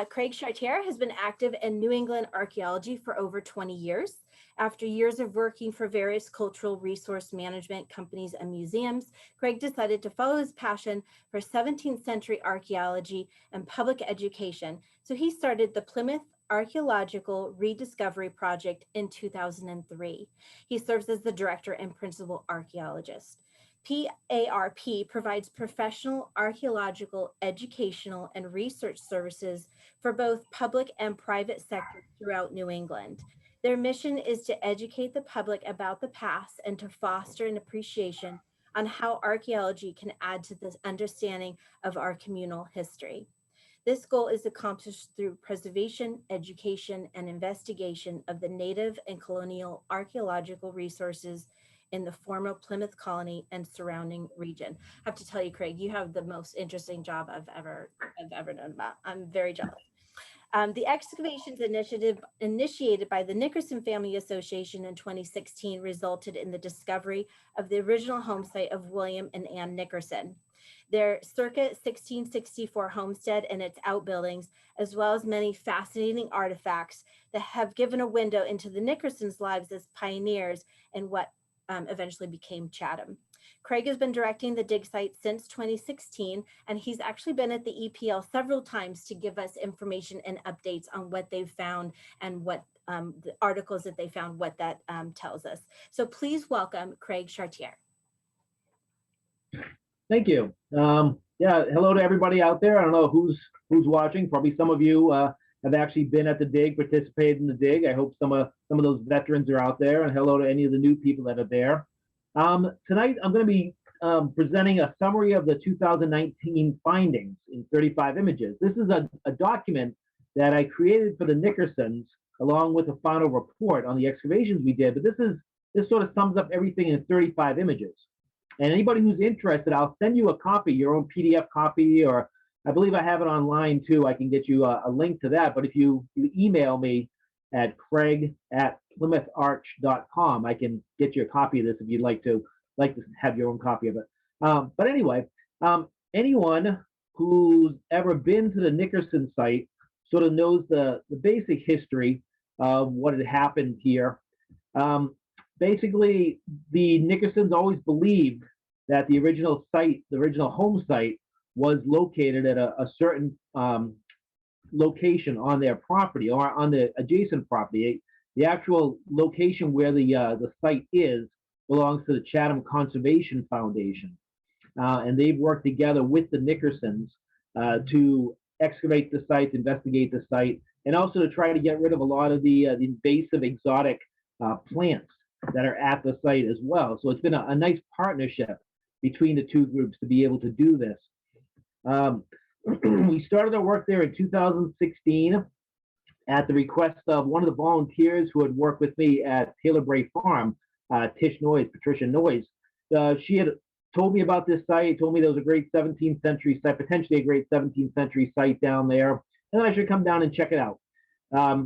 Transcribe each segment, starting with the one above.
Craig Chartier has been active in New England archaeology for over 20 years. After years of working for various cultural resource management companies and museums, Craig decided to follow his passion for 17th century archaeology and public education. So he started the Plymouth Archaeological Rediscovery Project in 2003. He serves as the director and principal archaeologist. PARP provides professional archaeological, educational, and research services for both public and private sectors throughout New England. Their mission is to educate the public about the past and to foster an appreciation on how archaeology can add to this understanding of our communal history. This goal is accomplished through preservation, education, and investigation of the native and colonial archaeological resources in the former Plymouth colony and surrounding region. I have to tell you, Craig, you have the most interesting job I've ever known about. I'm very jealous. The excavations initiative initiated by the Nickerson Family Association in 2016 resulted in the discovery of the original home site of William and Anne Nickerson. Their circa 1664 homestead and its outbuildings, as well as many fascinating artifacts that have given a window into the Nickersons' lives as pioneers in what eventually became Chatham. Craig has been directing the dig site since 2016, and he's actually been at the EPL several times to give us information and updates on what they've found and what the articles that they found, what that tells us. So please welcome Craig Chartier. Thank you. Yeah, hello to everybody out there. I don't know who's watching. Probably some of you have actually been at the dig, participated in the dig. I hope some of those veterans are out there, and hello to any of the new people that are there. Tonight, I'm going to be presenting a summary of the 2019 findings in 35 images. This is a document that I created for the Nickersons, along with a final report on the excavations we did. But this sort of sums up everything in 35 images. And anybody who's interested, I'll send you a copy, your own PDF copy, or I believe I have it online too. I can get you a link to that. But if you email me at craig@plymoutharch.com, I can get you a copy of this if you'd like to have your own copy of it. But anyway, anyone who's ever been to the Nickerson site sort of knows the basic history of what had happened here. Basically, the Nickersons always believed that the original site, the original home site, was located at a certain location on their property or on the adjacent property. The actual location where the site is belongs to the Chatham Conservation Foundation. And they've worked together with the Nickersons to excavate the site, investigate the site, and also to try to get rid of a lot of the invasive exotic plants that are at the site as well. So it's been a nice partnership between the two groups to be able to do this. We started our work there in 2016 at the request of one of the volunteers who had worked with me at Taylor Bray Farm, Patricia Noyes. She had told me about this site, told me there was a great 17th century site, potentially a great 17th century site down there, and I should come down and check it out.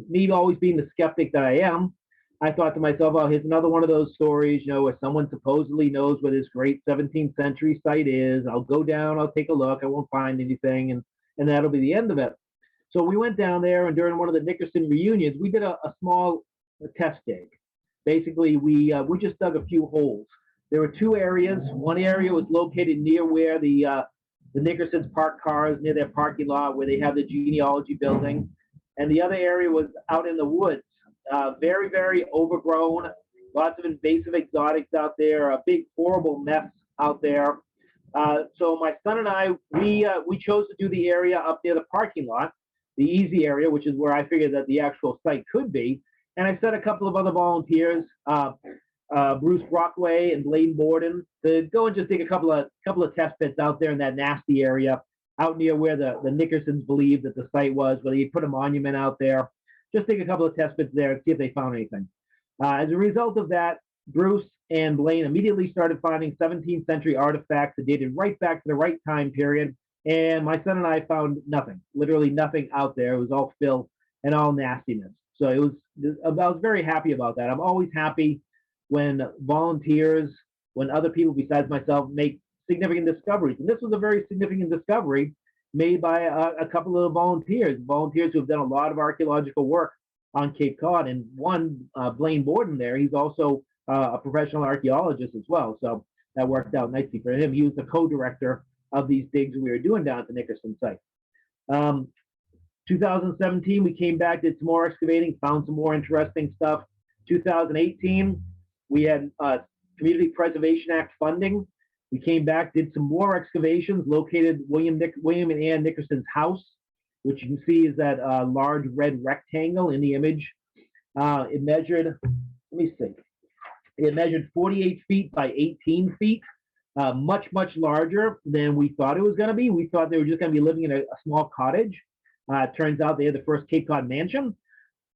Me always being the skeptic that I am, I thought to myself, oh, here's another one of those stories, you know, where someone supposedly knows where this great 17th century site is. I'll go down, I'll take a look, I won't find anything, and that'll be the end of it. So we went down there, and during one of the Nickerson reunions, we did a small test dig. Basically, we just dug a few holes. There were two areas. One area was located near where the Nickersons park cars, near their parking lot, where they have the genealogy building. And the other area was out in the woods. Very, very overgrown, lots of invasive exotics out there, a big, horrible mess out there. So my son and I, we chose to do the area up near the parking lot, the easy area, which is where I figured that the actual site could be. And I sent a couple of other volunteers, Bruce Brockway and Blaine Borden, to go and just dig a couple of test pits out there in that nasty area, out near where the Nickersons believed that the site was, where they put a monument out there. Just take a couple of test pits there and see if they found anything. As a result of that, Bruce and Blaine immediately started finding 17th century artifacts that dated right back to the right time period. And my son and I found nothing, literally nothing out there. It was all filth and all nastiness. So I was very happy about that. I'm always happy when volunteers, when other people besides myself make significant discoveries. And this was a very significant discovery made by a couple of volunteers who have done a lot of archaeological work on Cape Cod. And one, Blaine Borden there, he's also a professional archaeologist as well. So that worked out nicely for him. He was the co-director of these digs we were doing down at the Nickerson site. 2017, we came back, did some more excavating, found some more interesting stuff. 2018, we had Community Preservation Act funding. We came back, did some more excavations, located William and Anne Nickerson's house, which you can see is that large red rectangle in the image. It measured, let me see, it measured 48 feet by 18 feet, much, much larger than we thought it was going to be. We thought they were just going to be living in a small cottage. It turns out they had the first Cape Cod mansion.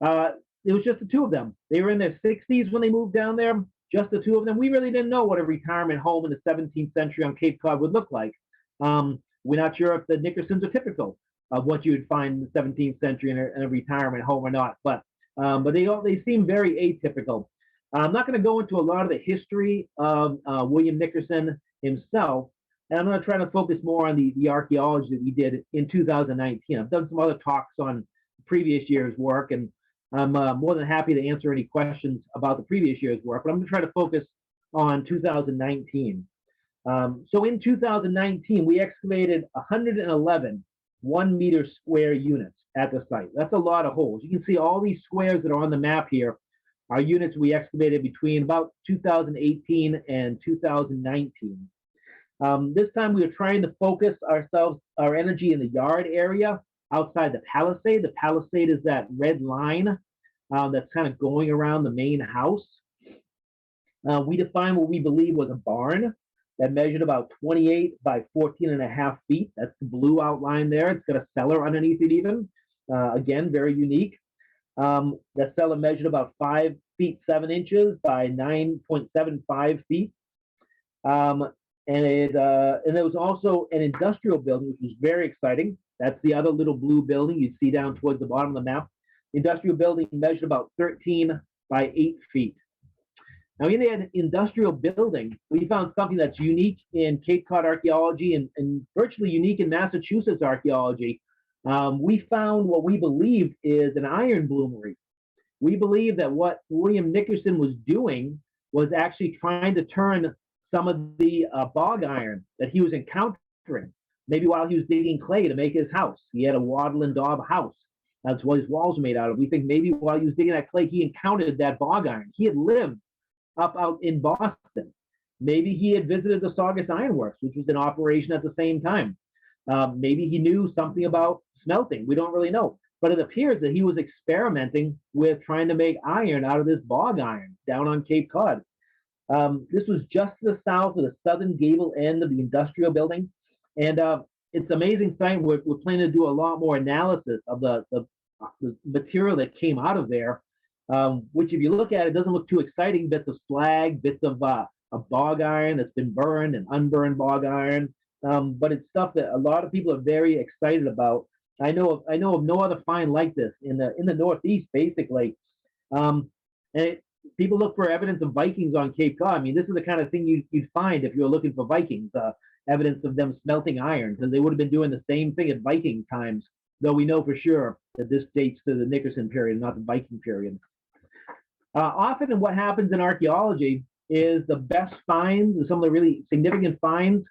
It was just the two of them. They were in their 60s when they moved down there, just the two of them. We really didn't know what a retirement home in the 17th century on Cape Cod would look like. We're not sure if the Nickersons are typical of what you would find in the 17th century in a retirement home or not, but they seem very atypical. I'm not going to go into a lot of the history of William Nickerson himself, and I'm going to try to focus more on the archaeology that we did in 2019. I've done some other talks on previous year's work, and I'm more than happy to answer any questions about the previous year's work, but I'm going to try to focus on 2019. So in 2019, we excavated 111 1-meter square units at the site. That's a lot of holes. You can see all these squares that are on the map here are units we excavated between about 2018 and 2019. This time we were trying to focus our energy in the yard area outside the palisade. The palisade is that red line that's kind of going around the main house. We defined what we believe was a barn that measured about 28 by 14.5 feet. That's the blue outline there. It's got a cellar underneath it even. Again, very unique. The cellar measured about 5 feet 7 inches by 9.75 feet. And there was also an industrial building, which was very exciting. That's the other little blue building you see down towards the bottom of the map. The industrial building measured about 13 by 8 feet. Now, in the industrial building, we found something that's unique in Cape Cod archaeology and virtually unique in Massachusetts archaeology. We found what we believed is an iron bloomery. We believe that what William Nickerson was doing was actually trying to turn some of the bog iron that he was encountering, maybe while he was digging clay to make his house. He had a wattle and daub house. That's what his walls were made out of. We think maybe while he was digging that clay, he encountered that bog iron. He had lived up out in Boston. Maybe he had visited the Saugus Iron Works, which was in operation at the same time. Maybe he knew something about smelting. We don't really know. But it appears that he was experimenting with trying to make iron out of this bog iron down on Cape Cod. This was just to the south of the southern gable end of the industrial building. And it's an amazing thing. We're planning to do a lot more analysis of the material that came out of there, which if you look at it, doesn't look too exciting. Bits of slag, bits of bog iron that's been burned and unburned bog iron. But it's stuff that a lot of people are very excited about. I know of no other find like this in the Northeast, basically. People look for evidence of Vikings on Cape Cod. I mean, this is the kind of thing you'd find if you were looking for Vikings, evidence of them smelting iron, because they would have been doing the same thing at Viking times, though we know for sure that this dates to the Nickerson period, not the Viking period. Often what happens in archaeology is the best finds, some of the really significant finds,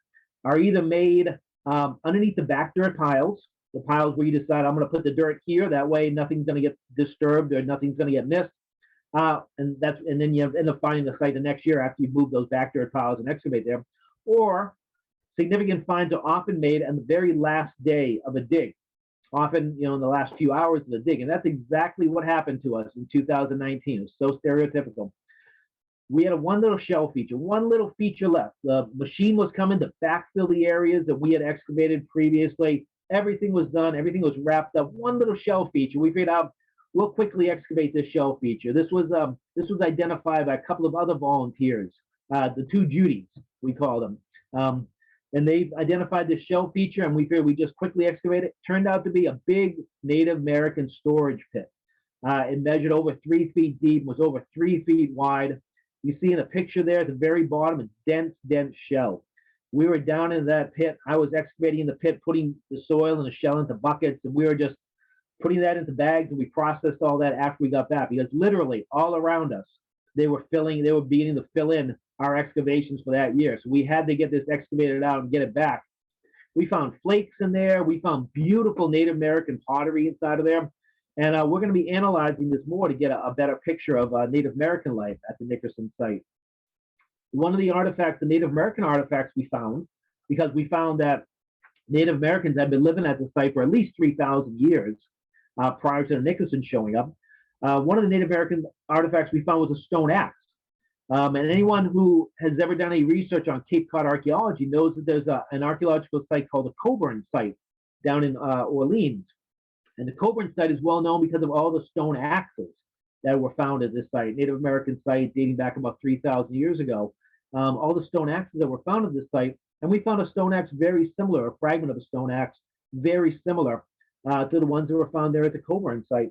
are either made underneath the back dirt piles, the piles where you decide, I'm going to put the dirt here, that way nothing's going to get disturbed or nothing's going to get missed. And then you end up finding the site the next year after you move those back dirt piles and excavate there. Or significant finds are often made on the very last day of a dig, often in the last few hours of the dig. And that's exactly what happened to us in 2019. It's so stereotypical. We had one little feature left. The machine was coming to backfill the areas that we had excavated previously. Everything was done. Everything was wrapped up. One little shell feature. We figured out we'll quickly excavate this shell feature. This was identified by a couple of other volunteers, the two Judys, we call them. And they identified this shell feature, and we figured we just quickly excavate it. Turned out to be a big Native American storage pit. It measured over 3 feet deep, was over 3 feet wide. You see in a picture there at the very bottom, it's dense shell. We were down in that pit. I was excavating in the pit, putting the soil and the shell into buckets, and we were just putting that into bags, and we processed all that after we got back, because literally all around us, they were beginning to fill in our excavations for that year. So we had to get this excavated out and get it back. We found flakes in there. We found beautiful Native American pottery inside of there. And we're going to be analyzing this more to get a better picture of Native American life at the Nickerson site. One of the artifacts, the Native American artifacts we found, because we found that Native Americans had been living at the site for at least 3,000 years prior to the Nickerson showing up. One of the Native American artifacts we found was a stone axe. And anyone who has ever done any research on Cape Cod archaeology knows that there's an archaeological site called the Coburn site down in Orleans. And the Coburn site is well known because of all the stone axes that were found at this site, Native American site dating back about 3,000 years ago. All the stone axes that were found at this site, and we found a stone axe very similar, a fragment of a stone axe very similar to the ones that were found there at the Coburn site.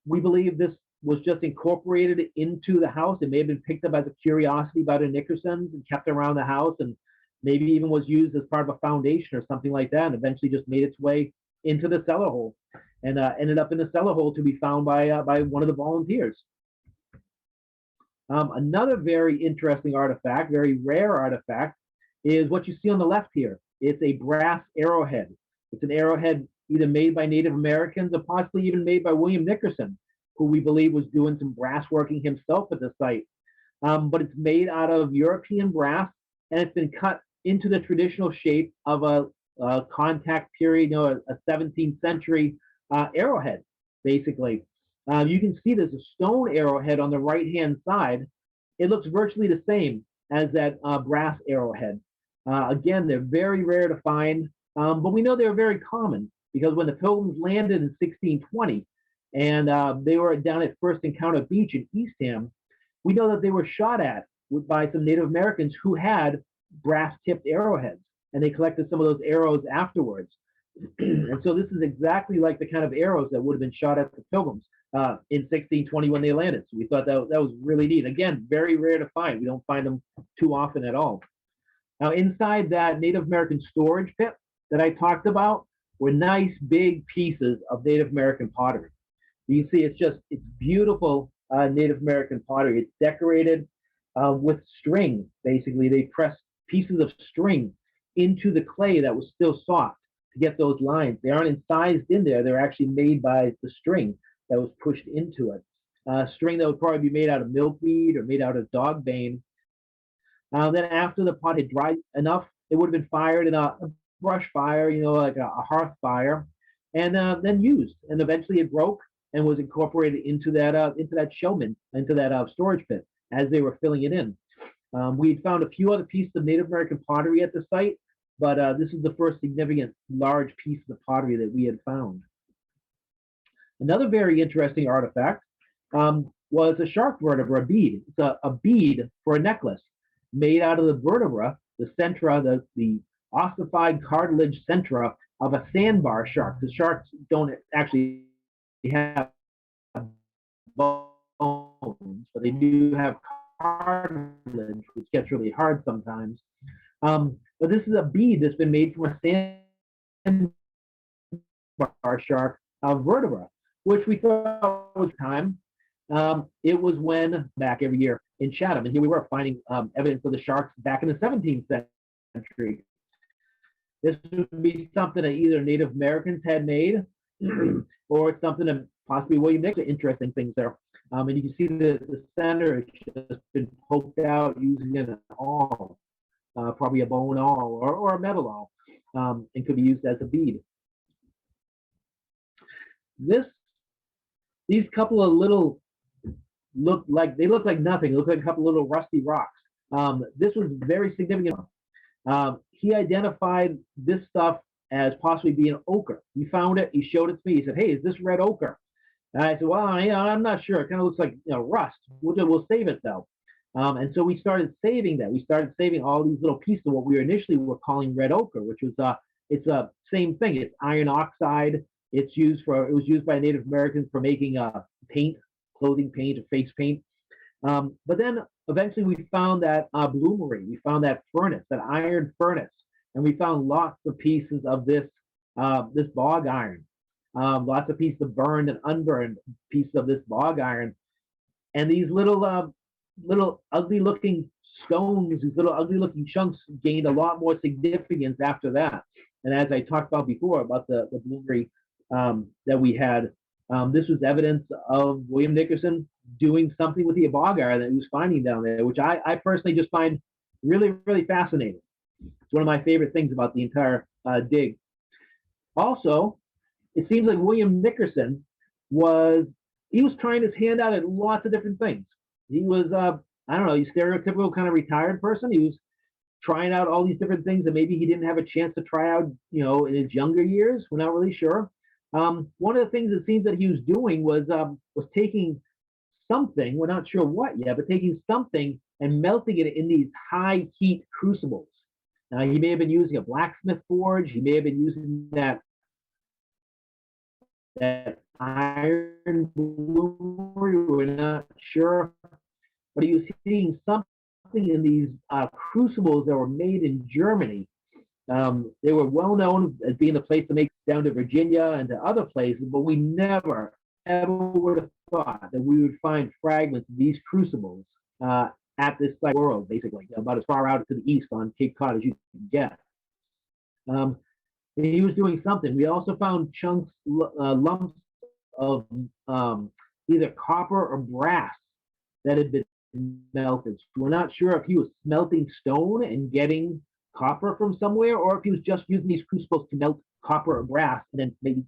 We believe this was just incorporated into the house. It may have been picked up as a curiosity by the Nickersons and kept around the house, and maybe even was used as part of a foundation or something like that, and eventually just made its way into the cellar hole and ended up in the cellar hole to be found by one of the volunteers. Another very interesting artifact, very rare artifact, is what you see on the left here. It's a brass arrowhead. It's an arrowhead either made by Native Americans or possibly even made by William Nickerson, who we believe was doing some brass working himself at the site. But it's made out of European brass, and it's been cut into the traditional shape of a contact period, a 17th century arrowhead, basically. You can see there's a stone arrowhead on the right-hand side. It looks virtually the same as that brass arrowhead. Again, they're very rare to find, but we know they're very common because when the Pilgrims landed in 1620 and they were down at First Encounter Beach in Eastham, we know that they were shot at by some Native Americans who had brass-tipped arrowheads, and they collected some of those arrows afterwards. And so this is exactly like the kind of arrows that would have been shot at the Pilgrims in 1620 when they landed. So we thought that was really neat. Again, very rare to find. We don't find them too often at all. Now, inside that Native American storage pit that I talked about were nice big pieces of Native American pottery. You see, it's beautiful Native American pottery. It's decorated with string. Basically, they pressed pieces of string into the clay that was still soft to get those lines. They aren't incised in there. They're actually made by the string that was pushed into it. String that would probably be made out of milkweed or made out of dog bane. Then after the pot had dried enough, it would have been fired in a brush fire, like a hearth fire, and then used. And eventually it broke and was incorporated into that showman, into that storage pit as they were filling it in. We found a few other pieces of Native American pottery at the site, but this is the first significant large piece of the pottery that we had found. Another very interesting artifact was a shark vertebra, a bead. It's a bead for a necklace made out of the vertebra, the centra, the ossified cartilage centra of a sandbar shark. The sharks don't actually have bones, but they do have cartilage, which gets really hard sometimes. But this is a bead that's been made from a sandbar shark vertebra, which we thought was time. It was when back every year in Chatham, and here we were finding evidence of the sharks back in the 17th century. This would be something that either Native Americans had made, or it's something that possibly William Nickerson. Interesting things there. And you can see the center has just been poked out using an awl, probably a bone awl or a metal awl, and could be used as a bead. These couple of little look like nothing. They look like a couple of little rusty rocks. This was very significant. He identified this stuff as possibly being ochre. He found it. He showed it to me. He said, "Hey, is this red ochre?" And I said, "Well, I'm not sure. It kind of looks like rust. We'll save it though." And so we started saving that. We started saving all these little pieces of what we initially were calling red ochre, which was it's a same thing. It's iron oxide. It was used by Native Americans for making paint, clothing paint, or face paint. But then eventually we found that bloomery, we found that furnace, that iron furnace, and we found lots of pieces of this bog iron, lots of pieces of burned and unburned pieces of this bog iron, and these little ugly looking stones, these little ugly looking chunks gained a lot more significance after that. And as I talked about before about the bloomery that we had, this was evidence of William Nickerson doing something with the bog iron that he was finding down there, which I personally just find really, really fascinating. It's one of my favorite things about the entire dig. Also, it seems like William Nickerson he was trying his hand out at lots of different things. He was, I don't know, he's stereotypical kind of retired person. He was trying out all these different things that maybe he didn't have a chance to try out, in his younger years. We're not really sure. One of the things it seems that he was doing was taking something, we're not sure what yet, but taking something and melting it in these high heat crucibles. Now, he may have been using a blacksmith forge. He may have been using that iron bloomery. We're not sure, but he was seeing something in these crucibles that were made in Germany. They were well known as being the place to make down to Virginia and to other places, but we never, ever would have thought that we would find fragments of these crucibles at this site world, basically, about as far out to the east on Cape Cod as you can get. He was doing something. We also found chunks, lumps of either copper or brass that had been melted. So we're not sure if he was smelting stone and getting copper from somewhere, or if he was just using these crucibles to melt copper or brass and then maybe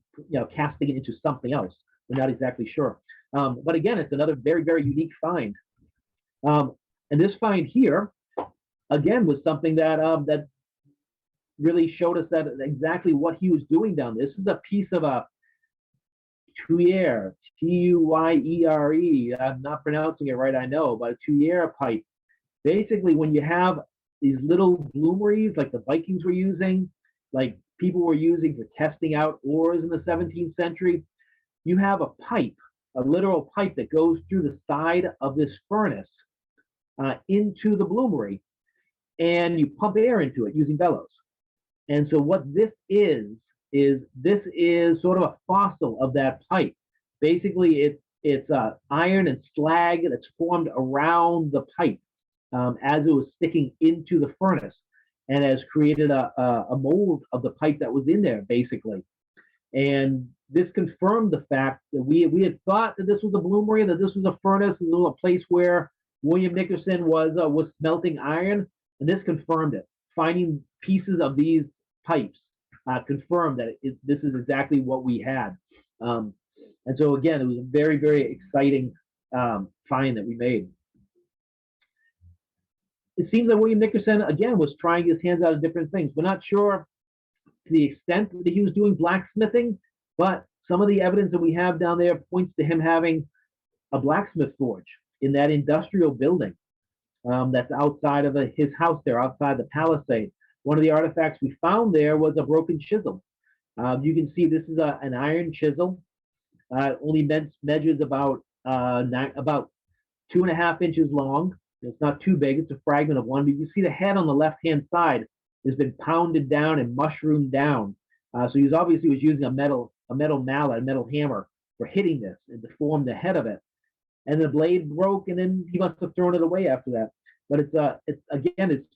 casting it into something else. We're not exactly sure. But again, it's another very, very unique find. And this find here, again, was something that really showed us that exactly what he was doing down there. This is a piece of a tuyere, Tuyere. I'm not pronouncing it right, I know, but a tuyere pipe. Basically, when you have these little bloomeries like the Vikings were using, like people were using for testing out ores in the 17th century, you have a pipe, a literal pipe that goes through the side of this furnace into the bloomery, and you pump air into it using bellows. And so what this is this is sort of a fossil of that pipe. Basically, it's iron and slag that's formed around the pipe as it was sticking into the furnace, and has created a mold of the pipe that was in there, basically. And this confirmed the fact that we had thought that this was a bloomery, that this was a furnace, and a place where William Nickerson was smelting iron, and this confirmed it. Finding pieces of these pipes confirmed that this is exactly what we had. And so again, it was a very, very exciting find that we made. It seems that William Nickerson, again, was trying his hands out at different things. We're not sure to the extent that he was doing blacksmithing, but some of the evidence that we have down there points to him having a blacksmith forge in that industrial building that's outside of his house there, outside the palisade. One of the artifacts we found there was a broken chisel. You can see this is an iron chisel. Only measures about 2.5 inches long. It's not too big. It's a fragment of one. But you can see the head on the left-hand side has been pounded down and mushroomed down. So he obviously was using a metal mallet, a metal hammer for hitting this and to form the head of it. And the blade broke, and then he must have thrown it away after that. But it's a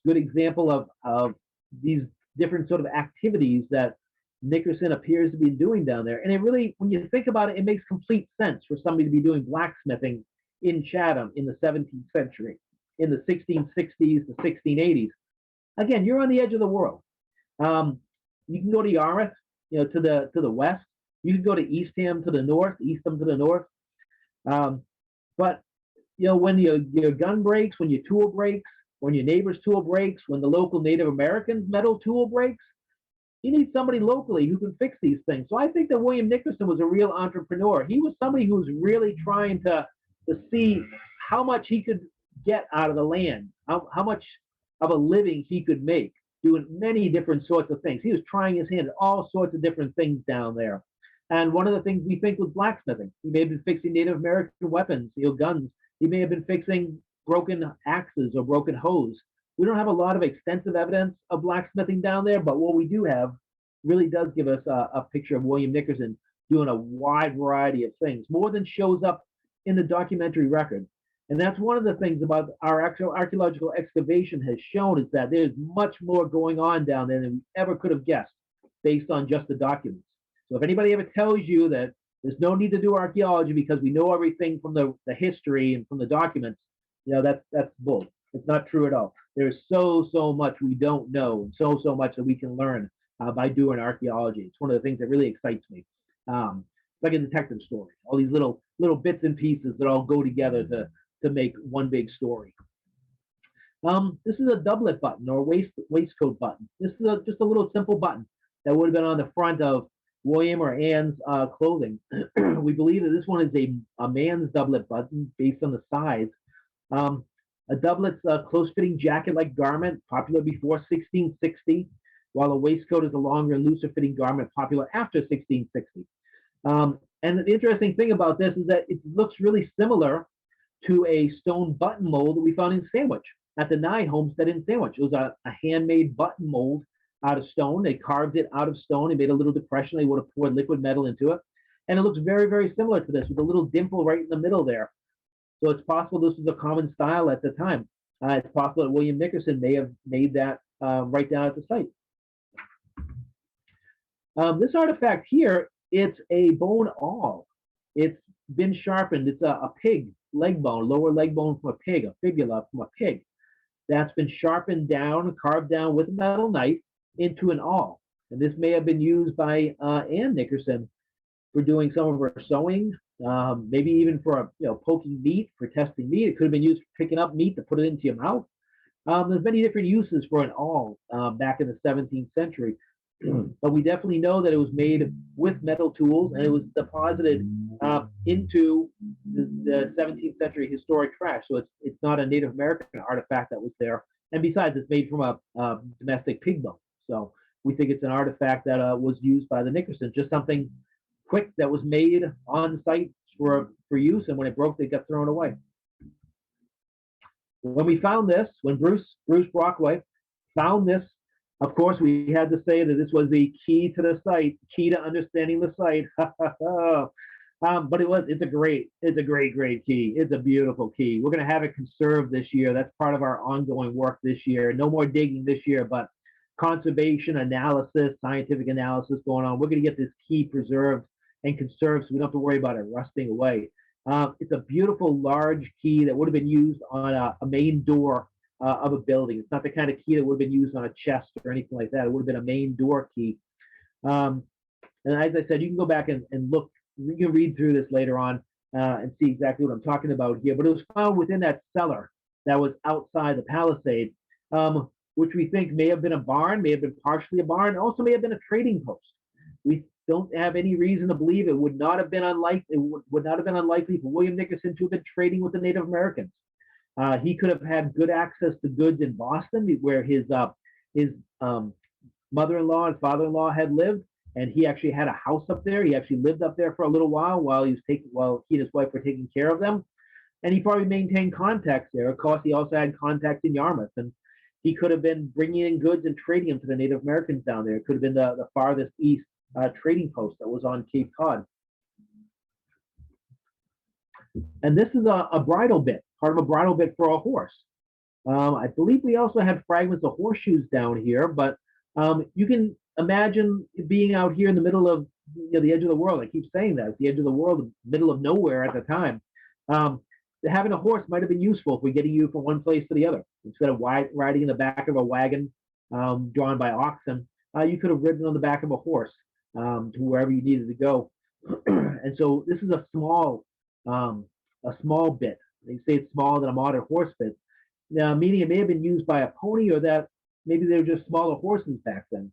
good example of these different sort of activities that Nickerson appears to be doing down there. And it really, when you think about it, it makes complete sense for somebody to be doing blacksmithing in Chatham in the 17th century, in the 1660s, the 1680s. Again, you're on the edge of the world. You can go to Yarmouth, to the west. You can go to Eastham to the north, Eastham to the north. But when your gun breaks, when your tool breaks, when your neighbor's tool breaks, when the local Native American metal tool breaks, you need somebody locally who can fix these things. So I think that William Nickerson was a real entrepreneur. He was somebody who was really trying to see how much he could get out of the land, how much of a living he could make doing many different sorts of things. He was trying his hand at all sorts of different things down there. And one of the things we think was blacksmithing. He may have been fixing Native American weapons, guns. He may have been fixing broken axes or broken hoes. We don't have a lot of extensive evidence of blacksmithing down there, but what we do have really does give us a picture of William Nickerson doing a wide variety of things, more than shows up in the documentary record. And that's one of the things about our actual archaeological excavation has shown, is that there's much more going on down there than we ever could have guessed based on just the documents. So if anybody ever tells you that there's no need to do archaeology because we know everything from the history and from the documents, that's bull. It's not true at all. There's so much we don't know, and so much that we can learn by doing archaeology. It's one of the things that really excites me. Like a detective story, all these little bits and pieces that all go together to make one big story. This is a doublet button or waistcoat button. This is just a little simple button that would have been on the front of William or Anne's clothing. We believe that this one is a man's doublet button based on the size. A doublet's a close-fitting jacket-like garment, popular before 1660, while a waistcoat is a longer and looser-fitting garment, popular after 1660. And the interesting thing about this is that it looks really similar to a stone button mold that we found in Sandwich, at the Nye homestead in Sandwich. It was a handmade button mold out of stone. They carved it out of stone. They made a little depression. They would have poured liquid metal into it. And it looks very, very similar to this, with a little dimple right in the middle there. So it's possible this was a common style at the time. It's possible that William Nickerson may have made that right down at the site. This artifact here, it's a bone awl. It's been sharpened. It's a pig leg bone, lower leg bone from a pig, a fibula from a pig. That's been sharpened down, carved down with a metal knife into an awl. And this may have been used by Anne Nickerson for doing some of her sewing, maybe even for poking meat, for testing meat. It could have been used for picking up meat to put it into your mouth. There's many different uses for an awl back in the 17th century. But we definitely know that it was made with metal tools, and it was deposited into the 17th century historic trash. So it's not a Native American artifact that was there. And besides, it's made from a domestic pig bone. So we think it's an artifact that was used by the Nickersons, just something quick that was made on site for use, and when it broke, they got thrown away. When we found this, when Bruce Brockway found this, of course, we had to say that this was the key to the site, key to understanding the site. But it's a great key. It's a beautiful key. We're going to have it conserved this year. That's part of our ongoing work this year. No more digging this year, but conservation analysis, scientific analysis going on. We're going to get this key preserved and conserved, so we don't have to worry about it rusting away. It's a beautiful, large key that would have been used on a main door of a building. It's not the kind of key that would have been used on a chest or anything like that. It would have been a main door key. And as I said, you can go back and look. You can read through this later on and see exactly what I'm talking about here. But it was found within that cellar that was outside the palisade, which we think may have been a barn, may have been partially a barn, also may have been a trading post. We don't have any reason to believe it would not have been unlikely. It would not have been unlikely for William Nickerson to have been trading with the Native Americans. He could have had good access to goods in Boston, where his mother-in-law and father-in-law had lived, and he actually had a house up there. He actually lived up there for a little while he and his wife were taking care of them, and he probably maintained contacts there. Of course, he also had contacts in Yarmouth, and he could have been bringing in goods and trading them to the Native Americans down there. It could have been the farthest east trading post that was on Cape Cod. And this is a bridle bit, part of a bridle bit for a horse. I believe we also had fragments of horseshoes down here, but you can imagine being out here in the middle of the edge of the world. I keep saying that, the edge of the world, the middle of nowhere at the time. Having a horse might have been useful for getting you from one place to the other. Instead of riding in the back of a wagon drawn by oxen, you could have ridden on the back of a horse to wherever you needed to go. And so this is a small bit. They say it's smaller than a modern horse bit, meaning it may have been used by a pony, or that maybe they were just smaller horses back then.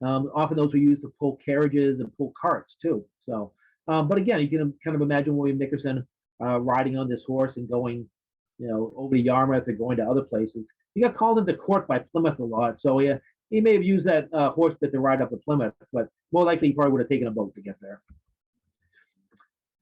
Often those were used to pull carriages and pull carts too. So, but again, you can kind of imagine William Nickerson riding on this horse and going, over to Yarmouth or going to other places. He got called into court by Plymouth a lot, so he may have used that horse bit to ride up to Plymouth, but more likely he probably would have taken a boat to get there.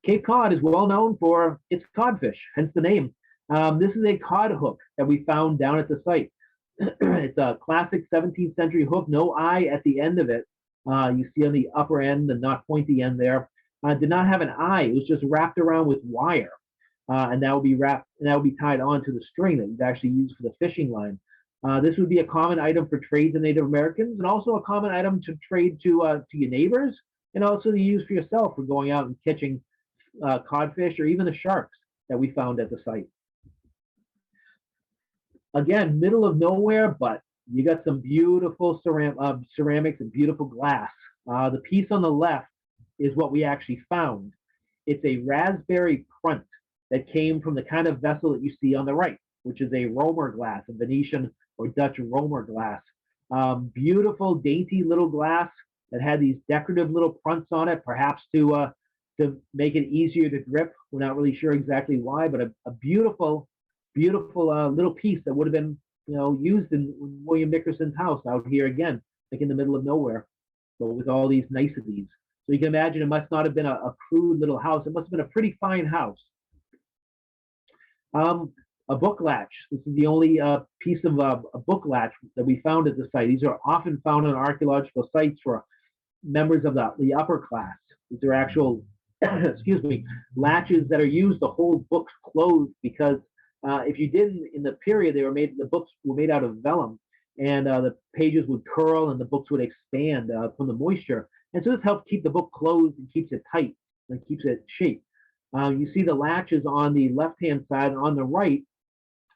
Cape Cod is well known for its codfish, hence the name. This is a cod hook that we found down at the site. It's a classic 17th century hook, no eye at the end of it. You see on the upper end, the not pointy end there. Did not have an eye. It was just wrapped around with wire. And that would be tied onto the string that you'd actually use for the fishing line. This would be a common item for trade to Native Americans, and also a common item to trade to your neighbors, and also to use for yourself for going out and catching codfish or even the sharks that we found at the site. Again, middle of nowhere, but you got some beautiful ceramics and beautiful glass. The piece on the left is what we actually found. It's a raspberry print that came from the kind of vessel that you see on the right, which is a Romer glass, a Venetian or Dutch Romer glass. Beautiful, dainty little glass that had these decorative little prints on it, perhaps to make it easier to grip. We're not really sure exactly why, but a beautiful, beautiful little piece that would have been, used in William Nickerson's house out here again, like in the middle of nowhere, but with all these niceties. So you can imagine it must not have been a crude little house. It must have been a pretty fine house. A book latch. This is the only piece of a book latch that we found at the site. These are often found on archaeological sites for members of the upper class. These are actual, excuse me, latches that are used to hold books closed, because if you didn't, in the period, the books were made out of vellum, and the pages would curl and the books would expand from the moisture. And so this helps keep the book closed and keeps it tight and keeps it shaped. You see the latches on the left-hand side. On the right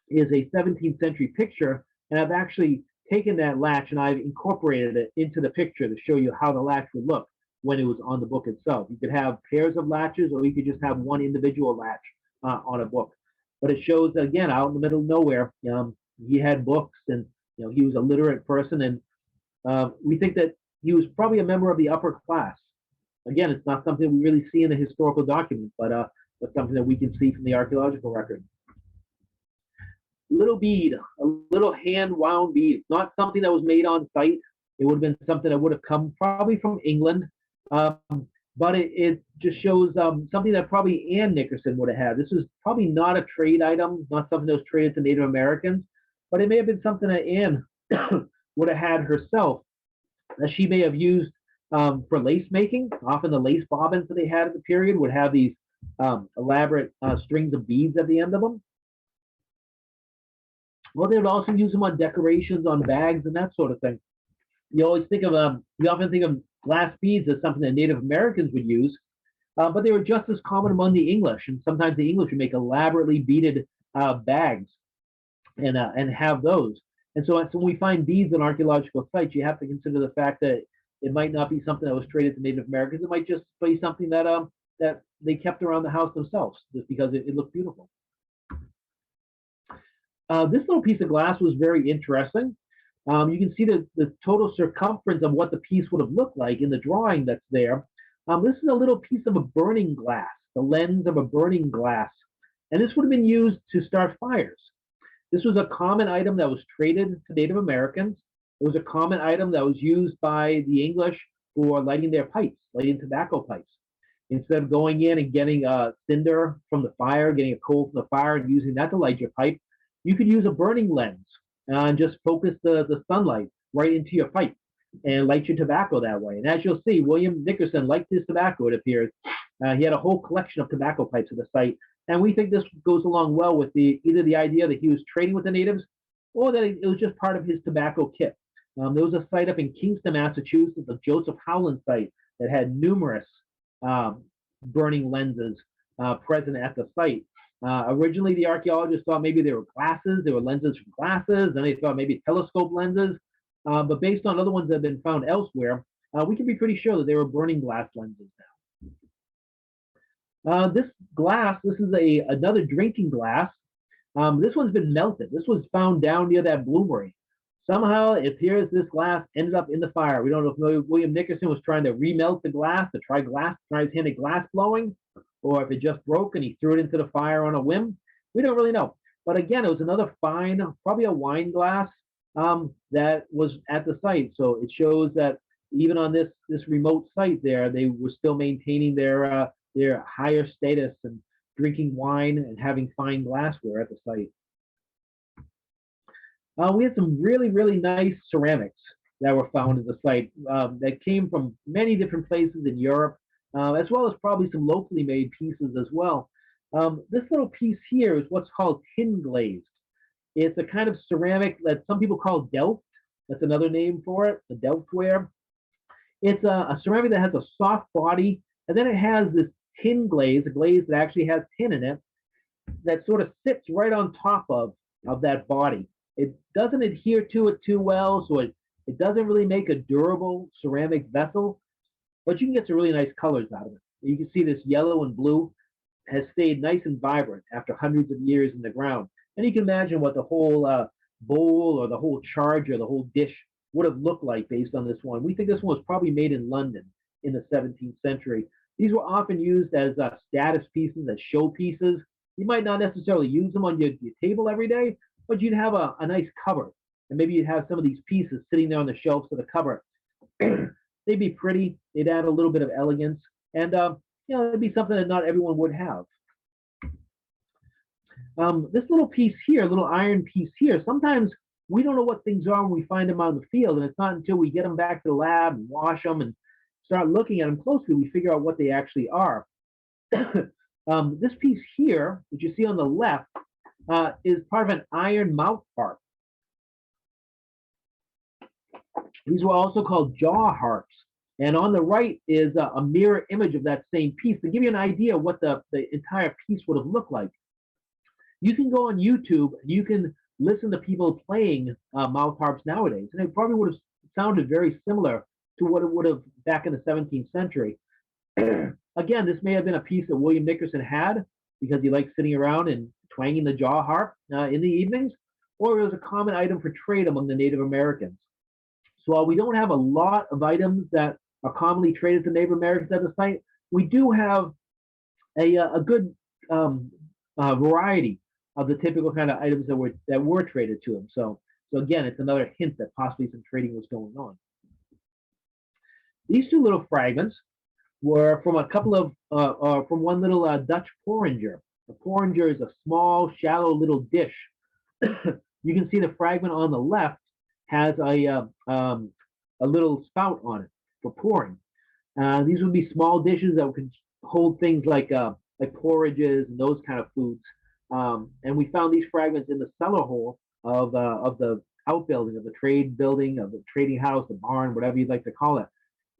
is a 17th century picture, and I've actually taken that latch and I've incorporated it into the picture to show you how the latch would look when it was on the book itself. You could have pairs of latches, or you could just have one individual latch on a book. But it shows, again, out in the middle of nowhere, he had books, and he was a literate person, and we think that he was probably a member of the upper class. Again, it's not something we really see in the historical documents, but something that we can see from the archaeological record. Little bead, a little hand-wound bead. It's not something that was made on site. It would have been something that would have come probably from England, but it just shows something that probably Anne Nickerson would have had. This is probably not a trade item, not something that was traded to Native Americans, but it may have been something that Anne would have had herself, that she may have used for lace making. Often the lace bobbins that they had at the period would have these elaborate strings of beads at the end of them. Well, they would also use them on decorations, on bags, and that sort of thing. You often think of glass beads as something that Native Americans would use, but they were just as common among the English, and sometimes the English would make elaborately beaded bags and have those. And so when we find beads on archaeological sites, you have to consider the fact that it might not be something that was traded to Native Americans. It might just be something that that they kept around the house themselves, just because it looked beautiful. This little piece of glass was very interesting. You can see the total circumference of what the piece would have looked like in the drawing that's there. This is a little piece of a burning glass, the lens of a burning glass. And this would have been used to start fires. This was a common item that was traded to Native Americans. It was a common item that was used by the English for lighting their pipes, lighting tobacco pipes. Instead of going in and getting a cinder from the fire, getting a coal from the fire and using that to light your pipe, you could use a burning lens and just focus the sunlight right into your pipe and light your tobacco that way. And as you'll see, William Nickerson liked his tobacco, it appears. He had a whole collection of tobacco pipes at the site. And we think this goes along well with either the idea that he was trading with the natives, or that it was just part of his tobacco kit. There was a site up in Kingston, Massachusetts, the Joseph Howland site, that had numerous burning lenses present at the site. Originally, the archaeologists thought maybe they were glasses, they were lenses from glasses, then they thought maybe telescope lenses. But based on other ones that have been found elsewhere, we can be pretty sure that they were burning glass lenses now. This glass, this is another drinking glass. This one's been melted. This was found down near that bloomery. Somehow it appears this glass ended up in the fire. We don't know if William Nickerson was trying to remelt the glass, to try his hand at glass blowing, or if it just broke and he threw it into the fire on a whim. We don't really know. But again, it was another fine, probably a wine glass that was at the site. So it shows that even on this remote site there, they were still maintaining their higher status and drinking wine and having fine glassware at the site. We had some really, really nice ceramics that were found at the site that came from many different places in Europe, as well as probably some locally made pieces as well. This little piece here is what's called tin glazed. It's a kind of ceramic that some people call Delft. That's another name for it, the Delftware. It's a ceramic that has a soft body, and then it has this tin glaze, a glaze that actually has tin in it, that sort of sits right on top of that body. It doesn't adhere to it too well, so it doesn't really make a durable ceramic vessel, but you can get some really nice colors out of it. You can see this yellow and blue has stayed nice and vibrant after hundreds of years in the ground. And you can imagine what the whole bowl or the whole charge or the whole dish would have looked like based on this one. We think this one was probably made in London in the 17th century. These were often used as status pieces, as show pieces. You might not necessarily use them on your table every day, but you'd have a nice cupboard. And maybe you'd have some of these pieces sitting there on the shelves of the cupboard. They'd be pretty. They'd add a little bit of elegance. And, it'd be something that not everyone would have. This little piece here, little iron piece here, sometimes we don't know what things are when we find them out in the field. And it's not until we get them back to the lab and wash them and start looking at them closely, we figure out what they actually are. This piece here, which you see on the left, is part of an iron mouth harp. These were also called jaw harps. And on the right is a mirror image of that same piece to give you an idea of what the entire piece would have looked like. You can go on YouTube and you can listen to people playing mouth harps nowadays, and it probably would have sounded very similar to what it would have back in the 17th century. Again, this may have been a piece that William Nickerson had because he liked sitting around and twanging the jaw harp in the evenings, or it was a common item for trade among the Native Americans. So while we don't have a lot of items that are commonly traded to Native Americans at the site, we do have a good variety of the typical kind of items that were traded to them. So again, it's another hint that possibly some trading was going on. These two little fragments were from a couple of from one little Dutch porringer. A porringer is a small, shallow little dish. You can see the fragment on the left has a little spout on it for pouring. These would be small dishes that could hold things like porridges and those kind of foods. And we found these fragments in the cellar hole of the outbuilding, of the trade building, of the trading house, the barn, whatever you'd like to call it.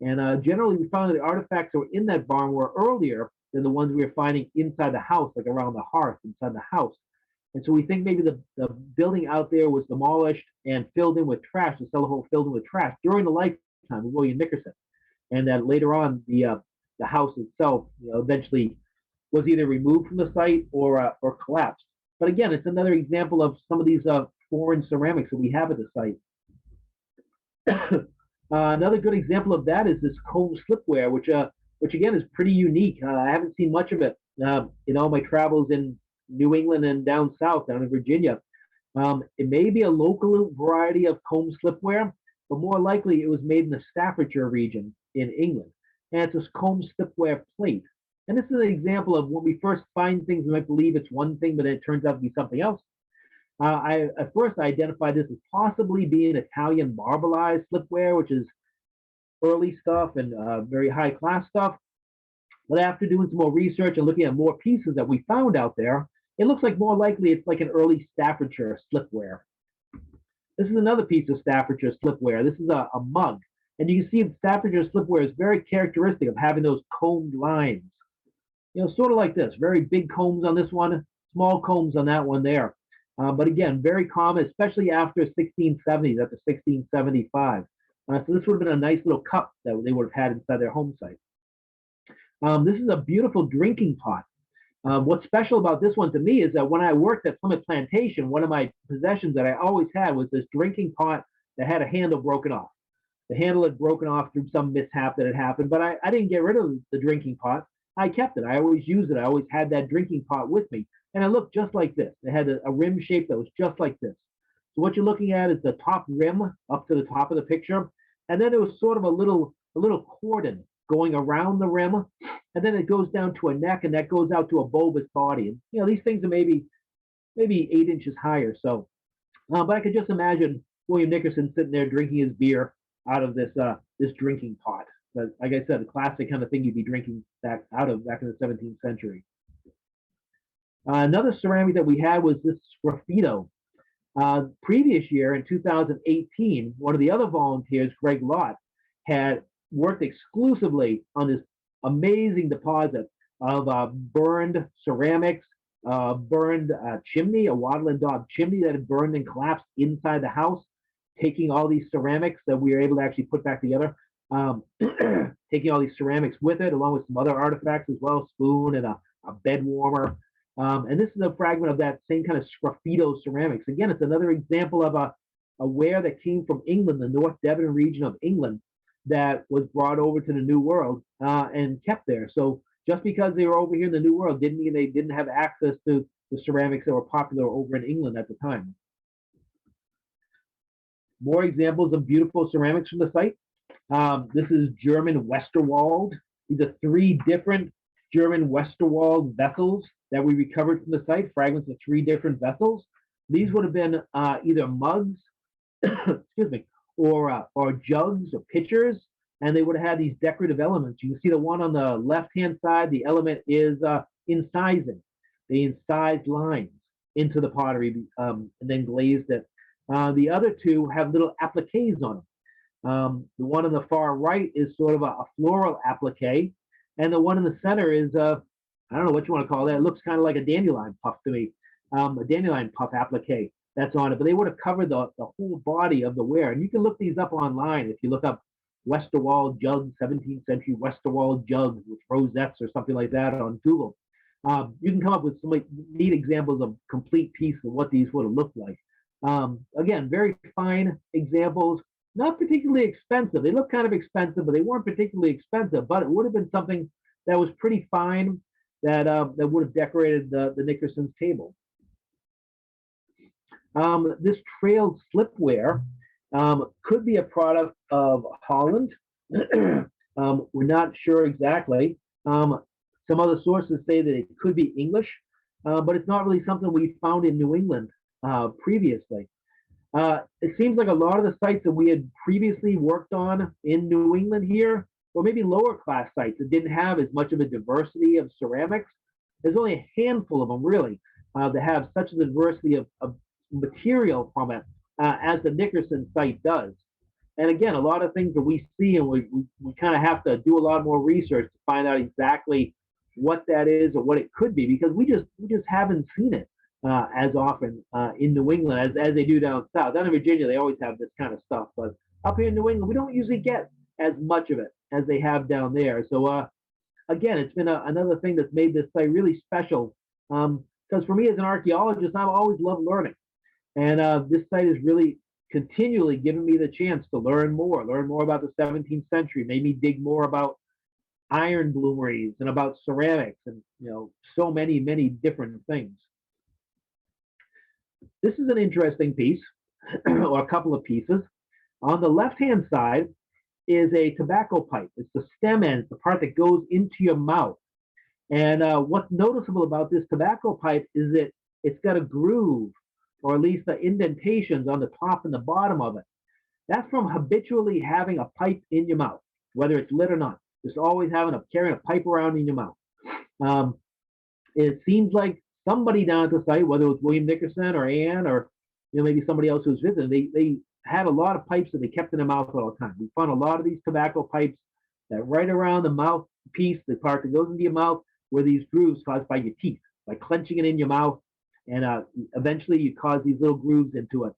And generally, we found that the artifacts that were in that barn were earlier than the ones we were finding inside the house, like around the hearth inside the house. And so we think maybe the building out there was demolished and filled in with trash, the cellar hole filled in with trash during the lifetime of William Nickerson. And that later on, the house itself, eventually was either removed from the site or collapsed. But again, it's another example of some of these foreign ceramics that we have at the site. Another good example of that is this comb slipware, which again is pretty unique. I haven't seen much of it in all my travels in New England and down south, down in Virginia. It may be a local variety of comb slipware, but more likely it was made in the Staffordshire region in England. And it's this comb slipware plate. And this is an example of when we first find things, we might believe it's one thing, but then it turns out to be something else. At first, I identified this as possibly being Italian marbleized slipware, which is early stuff and very high class stuff. But after doing some more research and looking at more pieces that we found out there, it looks like more likely it's like an early Staffordshire slipware. This is another piece of Staffordshire slipware. This is a mug. And you can see Staffordshire slipware is very characteristic of having those combed lines. Sort of like this, very big combs on this one, small combs on that one there. But again, very common, especially after 1670s, after 1675. So this would have been a nice little cup that they would have had inside their home site. This is a beautiful drinking pot. What's special about this one to me is that when I worked at Plymouth Plantation, one of my possessions that I always had was this drinking pot that had a handle broken off. The handle had broken off through some mishap that had happened, but I didn't get rid of the drinking pot. I kept it. I always used it. I always had that drinking pot with me. And it looked just like this. It had a rim shape that was just like this. So what you're looking at is the top rim up to the top of the picture. And then there was sort of a little cordon going around the rim, and then it goes down to a neck, and that goes out to a bulbous body. And these things are maybe 8 inches higher. So, but I could just imagine William Nickerson sitting there drinking his beer out of this drinking pot. But like I said, a classic kind of thing you'd be drinking back in the 17th century. Another ceramic that we had was this sgraffito. Previous year in 2018, one of the other volunteers, Greg Lott, had worked exclusively on this amazing deposit of burned ceramics, burned chimney, a wattle and daub chimney that had burned and collapsed inside the house, taking all these ceramics that we were able to actually put back together, taking all these ceramics with it, along with some other artifacts as well, spoon and a bed warmer. And this is a fragment of that same kind of sgraffito ceramics. Again, it's another example of a ware that came from England, the North Devon region of England, that was brought over to the New World and kept there. So just because they were over here in the New World didn't mean they didn't have access to the ceramics that were popular over in England at the time. More examples of beautiful ceramics from the site. This is German Westerwald. These are 3 different German Westerwald vessels that we recovered from the site, fragments of 3 different vessels. These would have been either mugs, excuse me, or jugs or pitchers, and they would have had these decorative elements. You can see the one on the left-hand side, the element is incising. They incised lines into the pottery and then glazed it. The other 2 have little appliques on them. The one on the far right is sort of a floral applique, and the one in the center is I don't know what you want to call that. It looks kind of like a dandelion puff to me, a dandelion puff applique that's on it. But they would have covered the whole body of the ware. And you can look these up online if you look up Westerwald jugs, 17th century Westerwald jugs with rosettes or something like that on Google. You can come up with some neat examples of complete piece of what these would have looked like. Again, very fine examples, not particularly expensive. They look kind of expensive, but they weren't particularly expensive. But it would have been something that was pretty fine that would have decorated the Nickerson's table. This trailed slipware could be a product of Holland. We're not sure exactly. Some other sources say that it could be English, but it's not really something we found in New England previously. It seems like a lot of the sites that we had previously worked on in New England here, or maybe lower class sites that didn't have as much of a diversity of ceramics. There's only a handful of them really that have such a diversity of material from it as the Nickerson site does. And again, a lot of things that we see and we kind of have to do a lot more research to find out exactly what that is or what it could be, because we just haven't seen it as often in New England as they do down south. Down in Virginia, they always have this kind of stuff, but up here in New England, we don't usually get as much of it as they have down there. So again, it's been another thing that's made this site really special. Because for me as an archaeologist, I've always loved learning, and this site has really continually given me the chance to learn more about the 17th century, made me dig more about iron bloomeries and about ceramics and so many different things. This is an interesting piece, or a couple of pieces. On the left-hand side is a tobacco pipe. It's the stem end, the part that goes into your mouth. And what's noticeable about this tobacco pipe is that it's got a groove, or at least the indentations on the top and the bottom of it. That's from habitually having a pipe in your mouth, whether it's lit or not. Just always carrying a pipe around in your mouth. It seems like somebody down at the site, whether it was William Nickerson or Anne or maybe somebody else who was visiting, they had a lot of pipes that they kept in their mouth all the time. We found a lot of these tobacco pipes that right around the mouthpiece, the part that goes into your mouth, were these grooves caused by your teeth, by clenching it in your mouth, and eventually you cause these little grooves into it.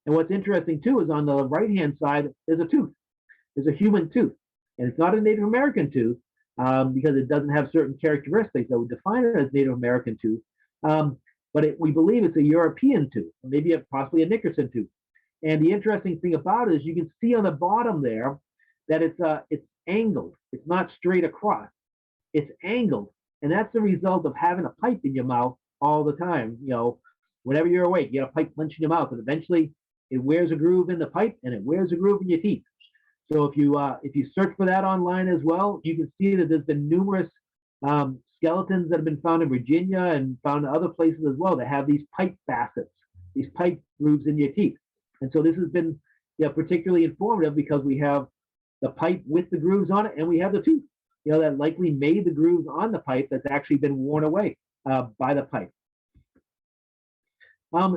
And what's interesting too is on the right-hand side, there's a tooth. There's a human tooth. And it's not a Native American tooth because it doesn't have certain characteristics that would define it as Native American tooth. But we believe it's a European tooth, maybe possibly a Nickerson tooth. And the interesting thing about it is you can see on the bottom there that it's angled. It's not straight across. It's angled. And that's the result of having a pipe in your mouth all the time. Whenever you're awake, you got a pipe clenched in your mouth, and eventually it wears a groove in the pipe and it wears a groove in your teeth. So if you search for that online as well, you can see that there's been numerous skeletons that have been found in Virginia and found in other places as well that have these pipe facets, these pipe grooves in your teeth. And so this has been particularly informative because we have the pipe with the grooves on it, and we have the tooth, that likely made the grooves on the pipe that's actually been worn away by the pipe.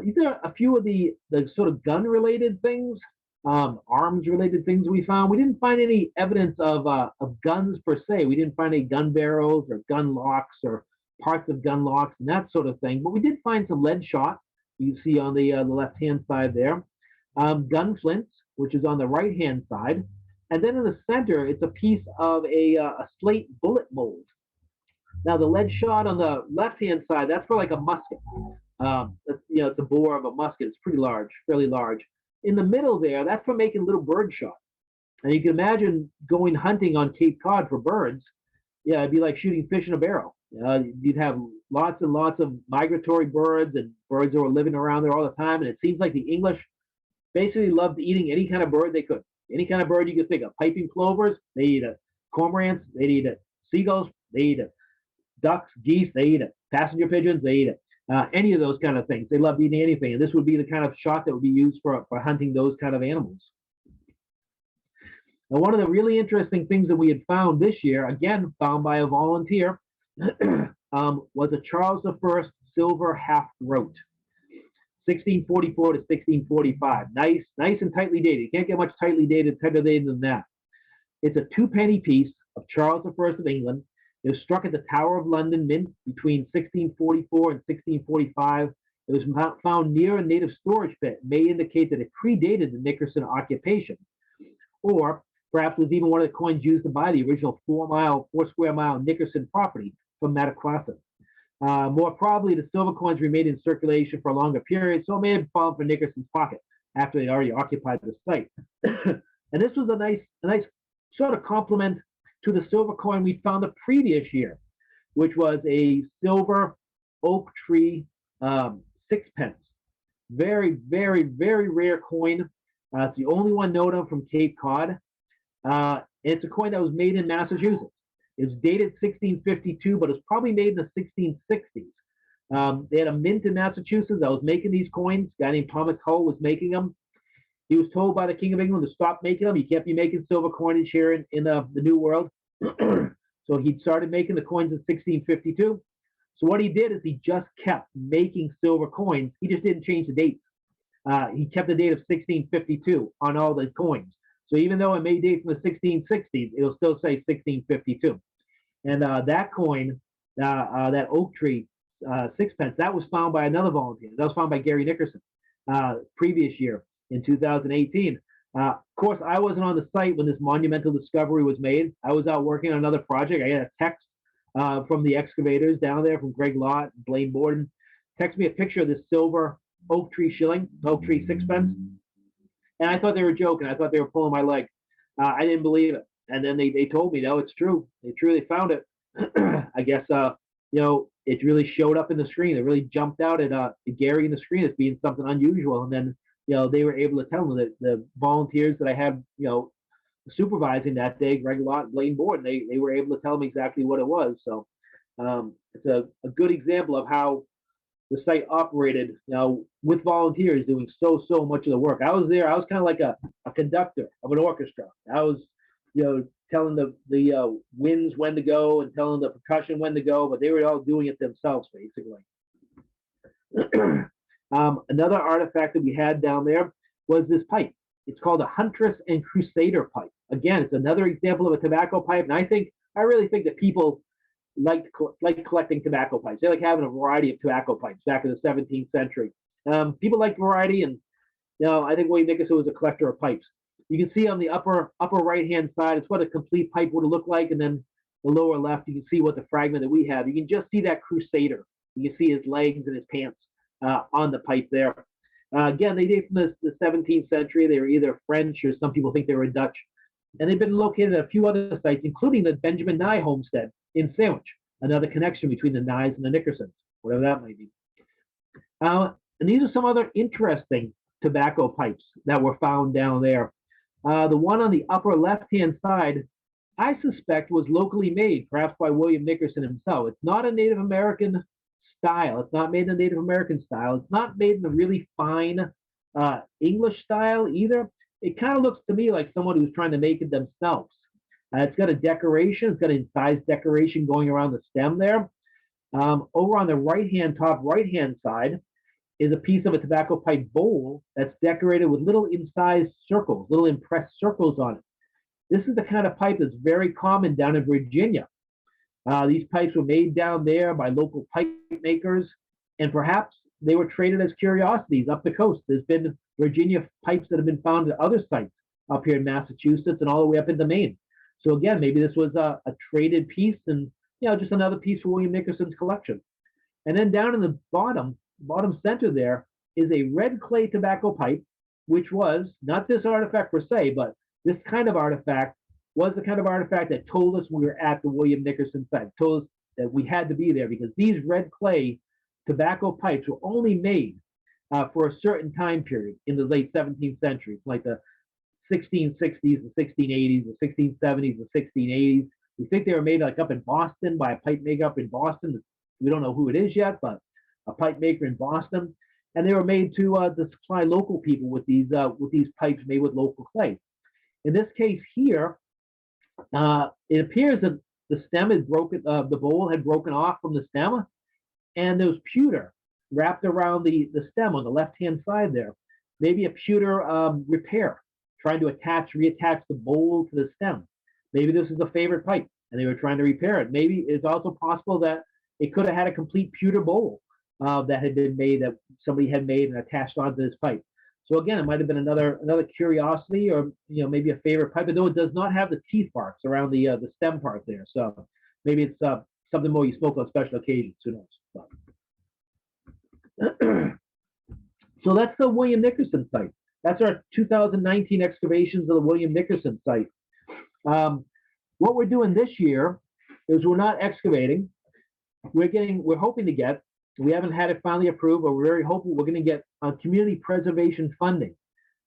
These are a few of the sort of gun-related things, arms-related things we found. We didn't find any evidence of guns per se. We didn't find any gun barrels or gun locks or parts of gun locks and that sort of thing. But we did find some lead shot. You see on the left-hand side there. Gun flints, which is on the right-hand side. And then in the center, it's a piece of a slate bullet mold. Now, the lead shot on the left-hand side, that's for like a musket. It's the bore of a musket. It's pretty large, fairly large. In the middle there, that's for making little bird shot. And you can imagine going hunting on Cape Cod for birds. Yeah, it'd be like shooting fish in a barrel. You'd have lots and lots of migratory birds and birds that were living around there all the time. And it seems like the English basically loved eating any kind of bird they could. Any kind of bird you could think of. Piping plovers, they eat it. Cormorants, they eat it. Seagulls, they eat it. Ducks, geese, they eat it. Passenger pigeons, they eat it. Any of those kind of things. They loved eating anything. And this would be the kind of shot that would be used for hunting those kind of animals. Now, one of the really interesting things that we had found this year, again, found by a volunteer, was a Charles I silver half-throat. 1644 to 1645. Nice and tightly dated. You can't get much tighter dated than that. It's a 2-penny piece of Charles I of England. It was struck at the Tower of London Mint between 1644 and 1645. It was found near a native storage pit. It may indicate that it predated the Nickerson occupation. Or perhaps it was even one of the coins used to buy the original 4 square mile Nickerson property from Madaquasset. More probably, the silver coins remained in circulation for a longer period, so it may have fallen from Nickerson's pocket after they already occupied the site. And this was a nice sort of complement to the silver coin we found the previous year, which was a silver oak tree sixpence. Very, very, very rare coin. It's the only one known of from Cape Cod. It's a coin that was made in Massachusetts. It's dated 1652, but it's probably made in the 1660s. They had a mint in Massachusetts that was making these coins. A guy named Thomas Hull was making them. He was told by the King of England to stop making them. You can't be making silver coinage here in the New World. So he started making the coins in 1652. So what he did is he just kept making silver coins. He just didn't change the dates. He kept the date of 1652 on all the coins. So even though it may date from the 1660s, it'll still say 1652. And that coin, that oak tree sixpence, that was found by another volunteer. That was found by Gary Nickerson previous year in 2018. Of course, I wasn't on the site when this monumental discovery was made. I was out working on another project. I got a text from the excavators down there, from Greg Lott and Blaine Borden. Text me a picture of this silver oak tree sixpence. And I thought they were joking. I thought they were pulling my leg. I didn't believe it. And then they told me, no, it's true. They truly found it. I guess, it really showed up in the screen. It really jumped out at Gary in the screen as being something unusual. And then, they were able to tell me that the volunteers that I had, supervising that day, Greg Lott, Blaine Borden, they were able to tell me exactly what it was. So it's a good example of how the site operated, with volunteers doing so much of the work. I was there. I was kind of like a conductor of an orchestra. I was, telling the winds when to go and telling the percussion when to go, but they were all doing it themselves, basically. Another artifact that we had down there was this pipe. It's called a Huntress and Crusader pipe. Again, it's another example of a tobacco pipe, and I really think that people like collecting tobacco pipes. They like having a variety of tobacco pipes back in the 17th century. People like variety, and I think William Nickerson was a collector of pipes. You can see on the upper right-hand side, it's what a complete pipe would look like, and then the lower left, you can see what the fragment that we have. You can just see that Crusader. You can see his legs and his pants on the pipe there. Again, they date from the 17th century. They were either French or some people think they were Dutch. And they've been located at a few other sites, including the Benjamin Nye homestead in Sandwich, another connection between the Nyes and the Nickersons, whatever that might be. And these are some other interesting tobacco pipes that were found down there. The one on the upper left-hand side, I suspect was locally made, perhaps by William Nickerson himself. It's not a Native American style. It's not made in the Native American style. It's not made in a really fine English style either. It kind of looks to me like someone who's trying to make it themselves. It's got a decoration. It's got a incised decoration going around the stem there. Over on the right-hand, top right-hand side is a piece of a tobacco pipe bowl that's decorated with little incised circles, little impressed circles on it. This is the kind of pipe that's very common down in Virginia. These pipes were made down there by local pipe makers, and perhaps they were traded as curiosities up the coast. There's been Virginia pipes that have been found at other sites up here in Massachusetts and all the way up into Maine. So again, maybe this was a traded piece and just another piece for William Nickerson's collection. And then down in the bottom center there is a red clay tobacco pipe, which was not this artifact per se, but this kind of artifact was the kind of artifact that told us we were at the William Nickerson site, told us that we had to be there because these red clay tobacco pipes were only made for a certain time period in the late 17th century, like the 1660s, the 1680s, the 1670s, the 1680s. We think they were made like up in Boston by a pipe maker up in Boston. We don't know who it is yet, but a pipe maker in Boston, and they were made to supply local people with these pipes made with local clay. In this case here, it appears that the stem is broken. The bowl had broken off from the stem, and there was pewter wrapped around the stem on the left-hand side there. Maybe a pewter repair, trying to reattach the bowl to the stem. Maybe this is a favorite pipe, and they were trying to repair it. Maybe it's also possible that it could have had a complete pewter bowl that had been made, that somebody had made and attached onto this pipe. So again, it might have been another curiosity, or maybe a favorite pipe, though it does not have the teeth marks around the stem part there. So maybe it's something more you smoke on special occasions. Who knows? So that's the William Nickerson site. That's our 2019 excavations of the William Nickerson site. What we're doing this year is we're not excavating. We're hoping to get. We haven't had it finally approved, but we're very hopeful we're going to get community preservation funding.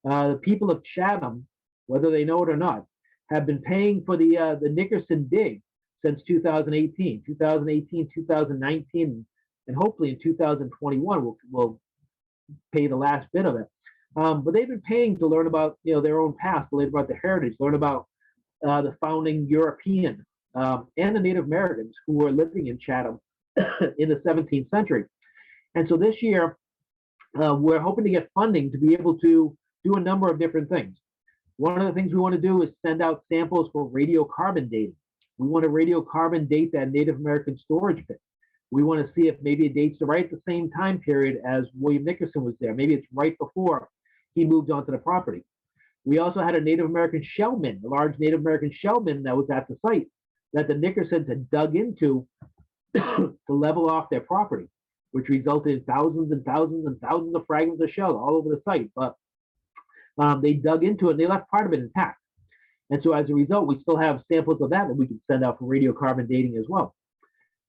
The people of Chatham, whether they know it or not, have been paying for the Nickerson Dig since 2018, 2019, and hopefully in 2021 we'll pay the last bit of it. But they've been paying to learn about their own past, to learn about their heritage, learn about the founding European and the Native Americans who were living in Chatham in the 17th century. And so this year, we're hoping to get funding to be able to do a number of different things. One of the things we want to do is send out samples for radiocarbon dating. We want to radiocarbon date that Native American storage pit. We want to see if maybe it dates right at the same time period as William Nickerson was there. Maybe it's right before he moved onto the property. We also had a Native American shell bin, a large Native American shell bin that was at the site that the Nickersons had dug into to level off their property, which resulted in thousands and thousands and thousands of fragments of shell all over the site. But they dug into it and they left part of it intact. And so as a result, we still have samples of that we can send out for radiocarbon dating as well.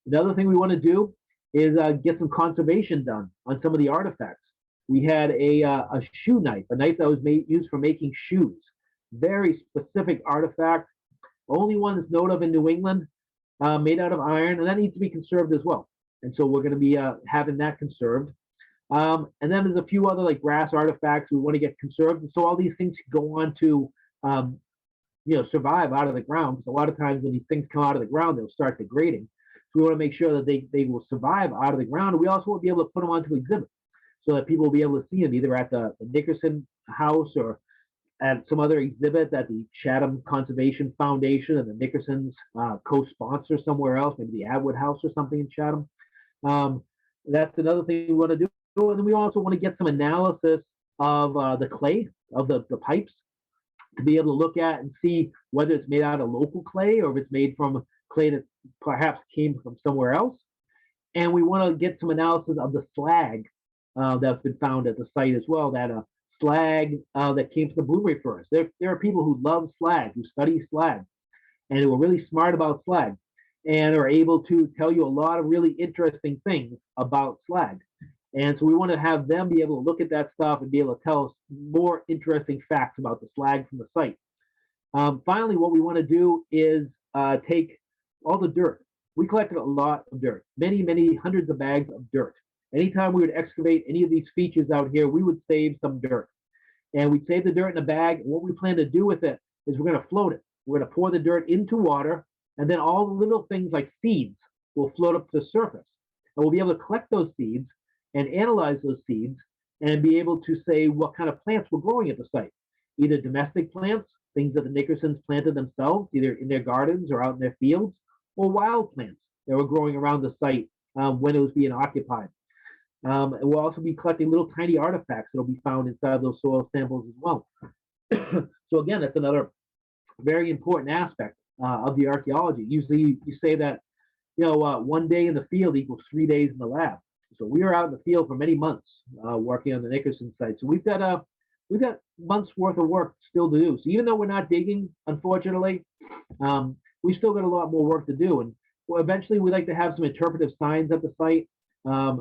Another thing we want to do is get some conservation done on some of the artifacts. We had a shoe knife, a knife that was used for making shoes. Very specific artifact, only one that's known of in New England, made out of iron, and that needs to be conserved as well. And so we're going to be having that conserved. And then there's a few other like brass artifacts we want to get conserved. And so all these things go on to survive out of the ground. Because a lot of times when these things come out of the ground, they'll start degrading. So we want to make sure that they will survive out of the ground. And we also want to be able to put them onto exhibit so that people will be able to see them either at the Nickerson house or at some other exhibit that the Chatham Conservation Foundation and the Nickersons co-sponsor somewhere else, maybe the Atwood House or something in Chatham. That's another thing we want to do. And then we also want to get some analysis of the clay, of the pipes, to be able to look at and see whether it's made out of local clay or if it's made from clay that perhaps came from somewhere else. And we want to get some analysis of the slag that's been found at the site as well, that slag that came from the bloomery furnace. There are people who love slag, who study slag, and who are really smart about slag and are able to tell you a lot of really interesting things about slag. And so we want to have them be able to look at that stuff and be able to tell us more interesting facts about the slag from the site. Finally, what we want to do is take all the dirt. We collected a lot of dirt, many, many hundreds of bags of dirt. Anytime we would excavate any of these features out here, we would save some dirt. And we'd save the dirt in a bag. And what we plan to do with it is we're going to float it. We're going to pour the dirt into water, and then all the little things like seeds will float up to the surface. And we'll be able to collect those seeds and analyze those seeds and be able to say what kind of plants were growing at the site, either domestic plants, things that the Nickersons planted themselves, either in their gardens or out in their fields, or wild plants that were growing around the site when it was being occupied. And we'll also be collecting little tiny artifacts that will be found inside those soil samples as well. So again, that's another very important aspect of the archaeology. Usually you say that, 1 day in the field equals 3 days in the lab. So we were out in the field for many months working on the Nickerson site. So we've got months worth of work still to do. So even though we're not digging, unfortunately, we still got a lot more work to do. And eventually we'd like to have some interpretive signs at the site. I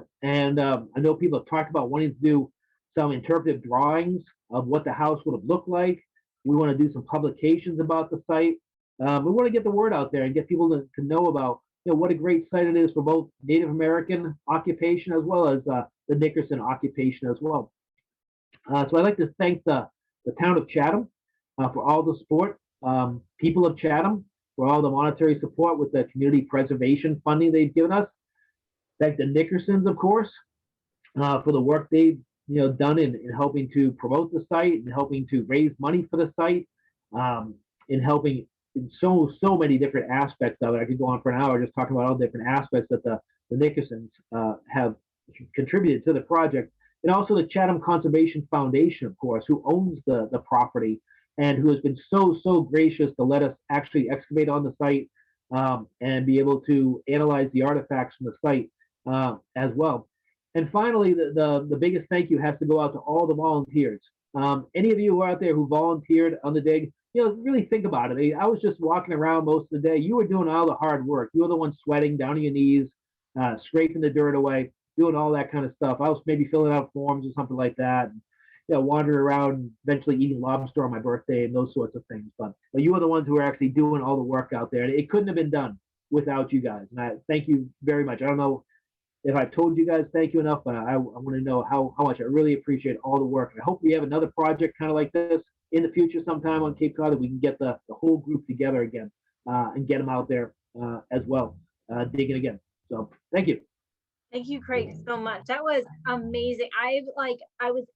know people have talked about wanting to do some interpretive drawings of what the house would have looked like. We want to do some publications about the site. We want to get the word out there and get people to know about what a great site it is for both Native American occupation as well as the Nickerson occupation as well. So I'd like to thank the town of Chatham for all the support, people of Chatham for all the monetary support with the community preservation funding they've given us. Thank the Nickersons, of course, for the work they've done in helping to promote the site and helping to raise money for the site, in helping in so many different aspects of it. I could go on for an hour just talking about all the different aspects that the Nickersons have contributed to the project. And also the Chatham Conservation Foundation, of course, who owns the property and who has been so gracious to let us actually excavate on the site and be able to analyze the artifacts from the site as well. And finally, the biggest thank you has to go out to all the volunteers. Any of you who are out there who volunteered on the dig, really think about it. I was just walking around most of the day. You were doing all the hard work. You were the one sweating down on your knees, scraping the dirt away, doing all that kind of stuff. I was maybe filling out forms or something like that, and, wandering around, eventually eating lobster on my birthday and those sorts of things. But you were the ones who were actually doing all the work out there. And it couldn't have been done without you guys. And I thank you very much. I don't know if I've told you guys thank you enough, but I want to know how much I really appreciate all the work. And I hope we have another project kind of like this in the future sometime on Cape Cod that we can get the whole group together again and get them out there as well, digging again. So thank you. Thank you, Craig, so much. That was amazing. I was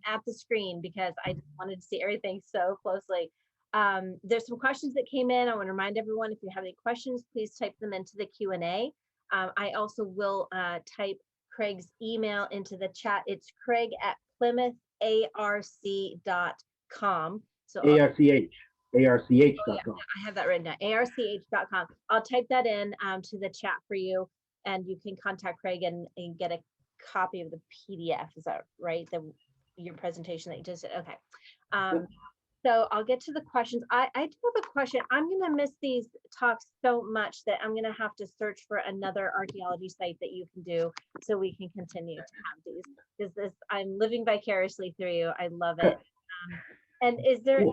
at the screen because I just wanted to see everything so closely. There's some questions that came in. I want to remind everyone, if you have any questions, please type them into the Q&A. I also will type Craig's email into the chat. It's craig@PlymouthARC.com. So arch.com. I have that written down, arch.com. I'll type that in to the chat for you, and you can contact Craig and get a copy of the PDF. Is that right? Your presentation that you just did? Okay. So I'll get to the questions. I do have a question. I'm going to miss these talks so much that I'm going to have to search for another archaeology site that you can do so we can continue to have these. Because I'm living vicariously through you. I love it. And is there,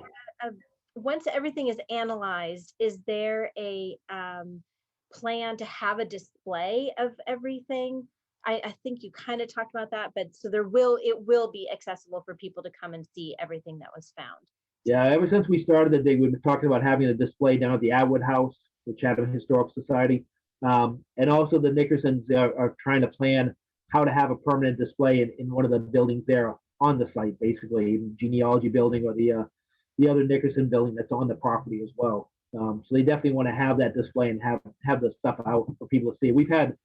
once everything is analyzed, is there a plan to have a display of everything? I think you kind of talked about that, but so it will be accessible for people to come and see everything that was found. Yeah, ever since we started the dig, we've been talking about having a display down at the Atwood House, the Chatham Historical Society. And also the Nickersons are trying to plan how to have a permanent display in one of the buildings there on the site, basically, the genealogy building or the other Nickerson building that's on the property as well. So they definitely want to have that display and have the stuff out for people to see. We've had,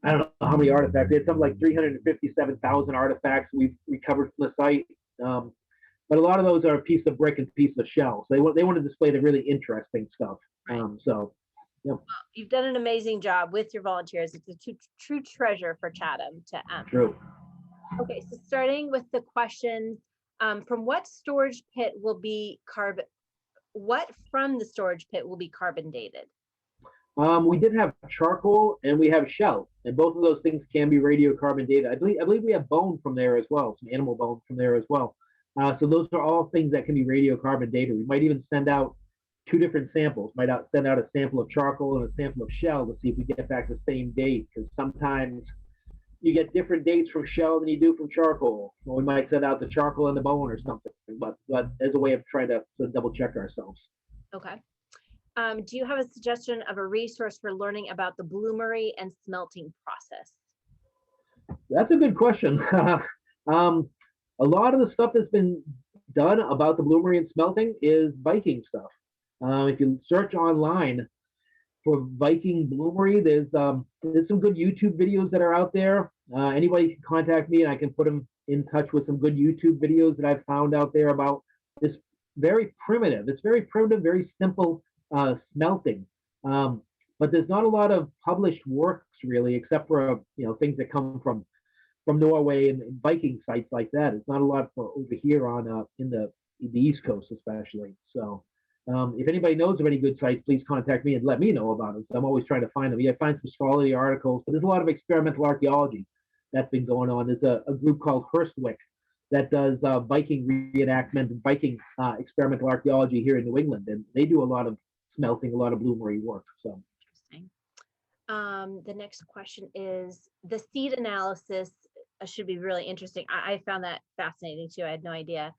I don't know how many artifacts. We had something like 357,000 artifacts we've recovered from the site. But a lot of those are a piece of brick and a piece of shell. So they want to display the really interesting stuff. Well, you've done an amazing job with your volunteers. It's a true treasure for Chatham to True. Okay, so starting with the question, from what storage pit will be carbon? What from the storage pit will be carbon dated? We did have charcoal and we have shell, and both of those things can be radiocarbon dated. I believe we have bone from there as well, some animal bones from there as well. So those are all things that can be radiocarbon dated. We might even send out two different samples. Send out a sample of charcoal and a sample of shell to see if we get back the same date. Because sometimes you get different dates from shell than you do from charcoal. Or we might send out the charcoal and the bone or something. But as a way of trying to sort of double check ourselves. Okay. Do you have a suggestion of a resource for learning about the bloomery and smelting process? That's a good question. A lot of the stuff that's been done about the bloomery and smelting is Viking stuff. If you search online for Viking bloomery, there's some good YouTube videos that are out there. Anybody can contact me and I can put them in touch with some good YouTube videos that I've found out there about this very primitive. It's very primitive, very simple smelting. But there's not a lot of published works really, except for things that come from Norway and Viking sites like that. It's not a lot for over here on in the East Coast especially. So if anybody knows of any good sites, please contact me and let me know about them. So I'm always trying to find them. Yeah, find some scholarly articles, but there's a lot of experimental archaeology that's been going on. There's a group called Hurstwick that does Viking reenactment and Viking experimental archaeology here in New England, and they do a lot of smelting, a lot of bloomery work. So interesting. The next question is the seed analysis should be really interesting. I found that fascinating too. I had no idea.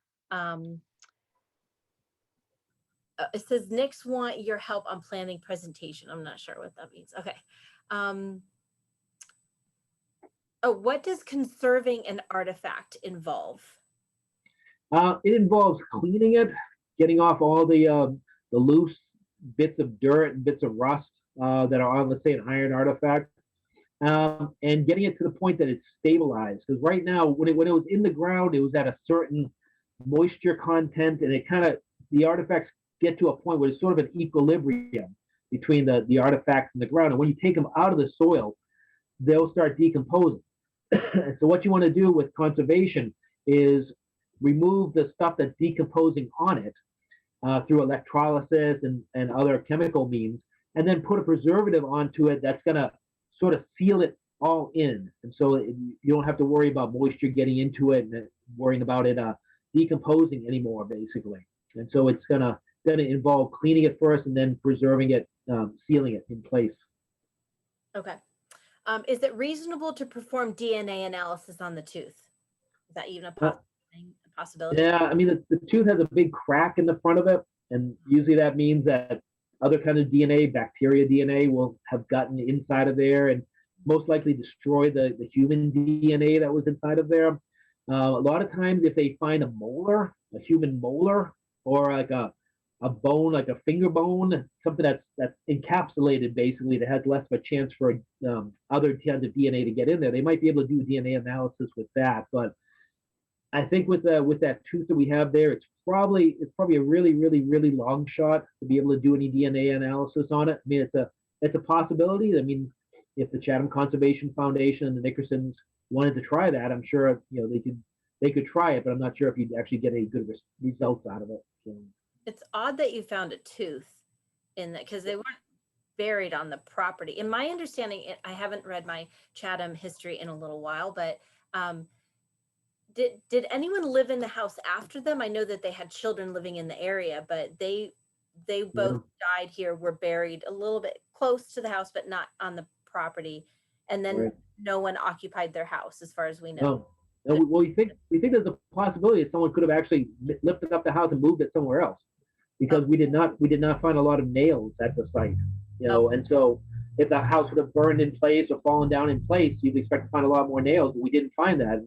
It says Nicks want your help on planning presentation. I'm not sure what that means. Okay. What does conserving an artifact involve? It involves cleaning it, getting off all the loose bits of dirt and bits of rust that are on, let's say, an iron artifact, and getting it to the point that it's stabilized. Because right now, when it was in the ground, it was at a certain moisture content, and the artifacts get to a point where it's sort of an equilibrium between the artifacts and the ground. And when you take them out of the soil, they'll start decomposing. So what you want to do with conservation is remove the stuff that's decomposing on it through electrolysis and other chemical means, and then put a preservative onto it that's going to sort of seal it all in. And so you don't have to worry about moisture getting into it and worrying about it decomposing anymore, basically. And so it's going to involve cleaning it first and then preserving it, sealing it in place. Okay. Is it reasonable to perform DNA analysis on the tooth? Is that even a possibility? Yeah, I mean, the tooth has a big crack in the front of it, and usually that means that other kind of DNA, bacteria DNA, will have gotten inside of there and most likely destroy the human DNA that was inside of there. A lot of times, if they find a human molar, or like a bone, like a finger bone, something that's encapsulated, basically, that has less of a chance for other kinds of DNA to get in there, they might be able to do DNA analysis with that. But I think with that tooth that we have there, it's probably a really, really, really long shot to be able to do any DNA analysis on it. I mean, it's a possibility. I mean, if the Chatham Conservation Foundation and the Nickersons wanted to try that, I'm sure they could try it, but I'm not sure if you'd actually get any good results out of it. So. It's odd that you found a tooth in that, because they weren't buried on the property. In my understanding, I haven't read my Chatham history in a little while, but did anyone live in the house after them? I know that they had children living in the area, but they both died here, were buried a little bit close to the house, but not on the property. And then no one occupied their house, as far as we know. No, well, we think there's a possibility that someone could have actually lifted up the house and moved it somewhere else, because we did not find a lot of nails at the site, and so if the house would have burned in place or fallen down in place, you'd expect to find a lot more nails, but we didn't find that.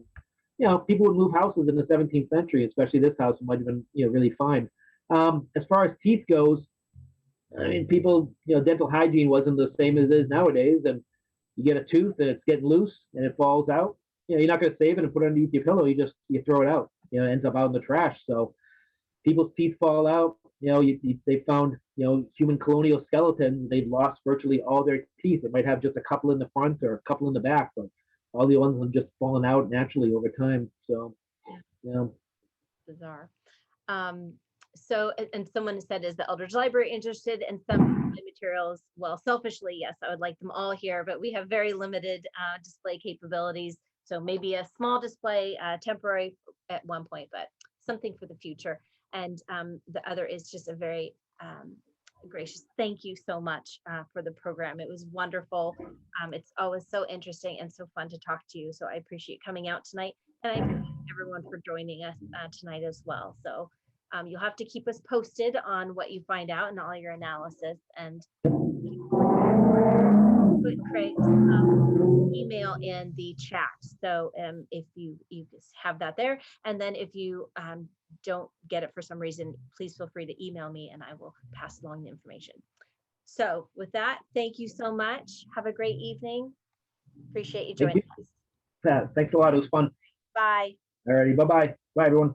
People would move houses in the 17th century, especially this house might have been really fine. As far as teeth goes, I mean, people, dental hygiene wasn't the same as it is nowadays, and you get a tooth and it's getting loose and it falls out. You're not going to save it and put it underneath your pillow. You throw it out. It ends up out in the trash. So people's teeth fall out. They found human colonial skeletons. They've lost virtually all their teeth. It might have just a couple in the front or a couple in the back, but all the ones have just fallen out naturally over time. So, bizarre. So, and someone said, is the Eldridge Library interested in some materials? Well, selfishly, yes, I would like them all here, but we have very limited display capabilities. So maybe a small display, temporary at one point, but something for the future. And the other is just a very gracious thank you so much for the program. It was wonderful. It's always so interesting and so fun to talk to you. So I appreciate coming out tonight, and I appreciate everyone for joining us tonight as well. So you'll have to keep us posted on what you find out and all your analysis, and put Craig's email in the chat. So if you just have that there, and then if you don't get it for some reason, please feel free to email me and I will pass along the information. So with that, thank you so much. Have a great evening. Appreciate you joining us. Thanks a lot. It was fun. Bye. Alrighty. Bye-bye. Bye, everyone.